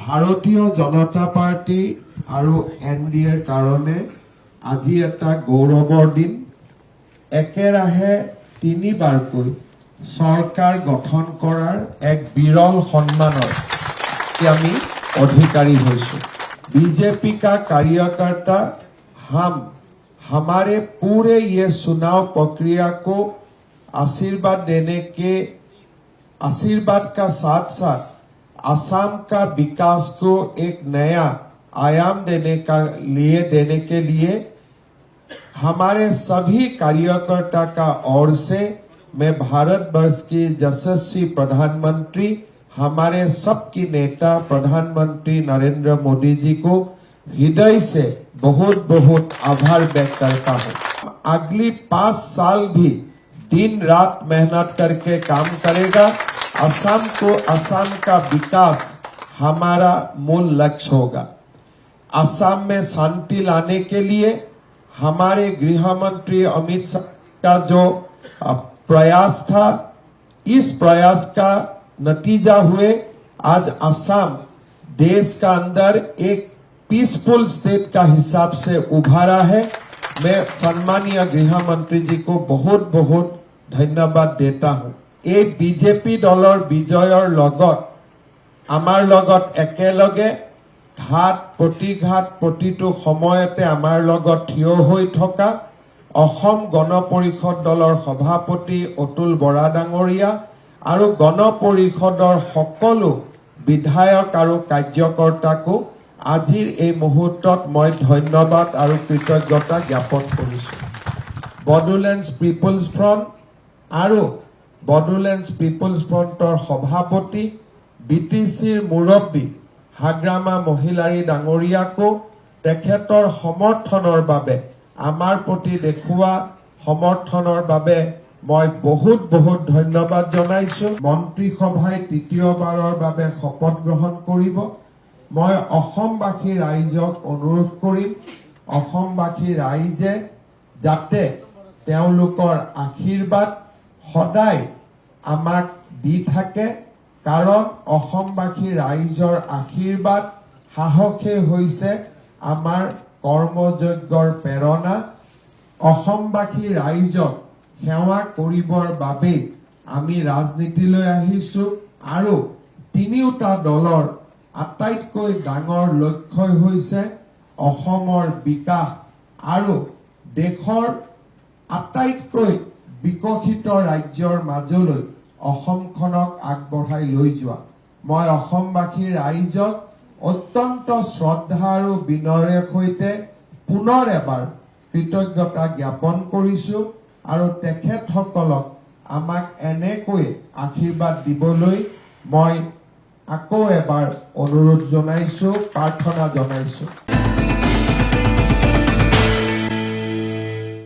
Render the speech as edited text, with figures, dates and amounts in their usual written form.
ভাৰতীয় জনতা পাৰ্টি আৰু এনডিএৰ কাৰণে আজি এটা গৌৰৱৰ দিন। একেৰাহে 3 বাৰকৈ চৰকাৰ গঠন কৰাৰ এক বিৰল সন্মানৰ আমি অধিकारी হৈছো। बीजेपी का कार्यकर्ता हम हमारे पूरे ये चुनाव प्रक्रिया को आशीर्वाद का साथ साथ असम का विकास को एक नया आयाम देने के लिए हमारे सभी कार्यकर्ता का ओर से मैं भारतवर्ष की यशस्वी प्रधानमंत्री हमारे सबकी नेता प्रधानमंत्री नरेंद्र मोदी जी को हृदय से बहुत बहुत आभार व्यक्त करता हूं। अगली 5 साल भी दिन रात मेहनत करके काम करेगा। असम का विकास हमारा मूल लक्ष्य होगा। असम में शांति लाने के लिए हमारे गृह मंत्री अमित शाह का जो प्रयास था, इस प्रयास का नतीजा हुए आज असम देश का अंदर एक पीसफुल स्टेट का हिसाब से उभारा है। मैं सम्मानीय गृह मंत्री जी को बहुत बहुत धन्यवाद देता हूं। এই বিজেপি দলৰ বিজয়ৰ লগত আমাৰ লগত একেলগে ঘাট প্ৰতিঘাট প্ৰতিটো সময়তে আমাৰ লগত থিয় হৈ থকা অসম গণ পৰিষদ দলৰ সভাপতি অতুল বৰা ডাঙৰীয়া আৰু গণ পৰিষদৰ সকলো বিধায়ক আৰু কাৰ্যকৰ্তাকো আজিৰ এই মুহূৰ্তত মই ধন্যবাদ আৰু কৃতজ্ঞতা জ্ঞাপন কৰিছো। বডোলেণ্ড পিপলছ ফ্ৰণ্ট আৰু বডোলেণ্ড পিপলছ ফ্ৰণ্টৰ সভাপতি বিটিচিৰ মুৰব্বী হাগ্ৰামা মহিলাৰী ডাঙৰীয়াকো তেখেতৰ সমৰ্থনৰ বাবে আমাৰ প্ৰতি দেখুওৱা সমৰ্থনৰ বাবে মই বহুত বহুত ধন্যবাদ জনাইছো। মন্ত্ৰীসভাই তৃতীয়বাৰৰ বাবে শপত গ্ৰহণ কৰিব। মই অসমবাসী ৰাইজক অনুৰোধ কৰিম, অসমবাসী ৰাইজে যাতে তেওঁলোকৰ আশীৰ্বাদ সদায় আমাক দি থাকে, কাৰণ অসমবাসী ৰাইজৰ আশীৰ্বাদ সাহসে হৈছে আমাৰ কৰ্মযজ্ঞৰ প্ৰেৰণা। অসমবাসী ৰাইজক সেৱা কৰিবৰ বাবে আমি ৰাজনীতিলৈ আহিছো আৰু তিনিওটা দলৰ আটাইতকৈ ডাঙৰ লক্ষ্য হৈছে অসমৰ বিকাশ আৰু দেশৰ আটাইতকৈ বিকশিত ৰাজ্যৰ মাজলৈ অসমখনক আগবঢ়াই লৈ যোৱা। মই অসমবাসী ৰাইজক অত্যন্ত শ্ৰদ্ধা আৰু বিনয়ৰ সৈতে পুনৰ এবাৰ কৃতজ্ঞতা জ্ঞাপন কৰিছো আৰু তেখেতসকলক আমাক এনেকৈ আশীৰ্বাদ দিবলৈ মই আকৌ এবাৰ অনুৰোধ জনাইছো, প্ৰাৰ্থনা জনাইছো।